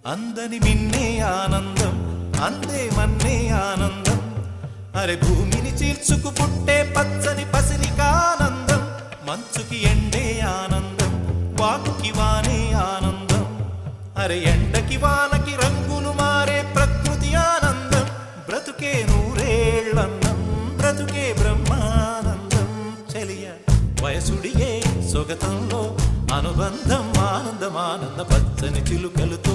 అందని మిన్నే ఆనందం అందే మన్నే ఆనందం అరే భూమిని చీల్చుకు పుట్టే పచ్చని పసిరికానందం మంచుకి ఎండే ఆనందం వాకుకి వానే ఆనందం అరే ఎండకి వానకి రంగులు మారే ప్రకృతి ఆనందం బ్రతుకే నూరేళ్ళన్నం బ్రతుకే బ్రహ్మానందం చెలియ వయసుడియే సొగతంలో అనుబంధం ఆనందమానంద పచ్చని చిలుకలతో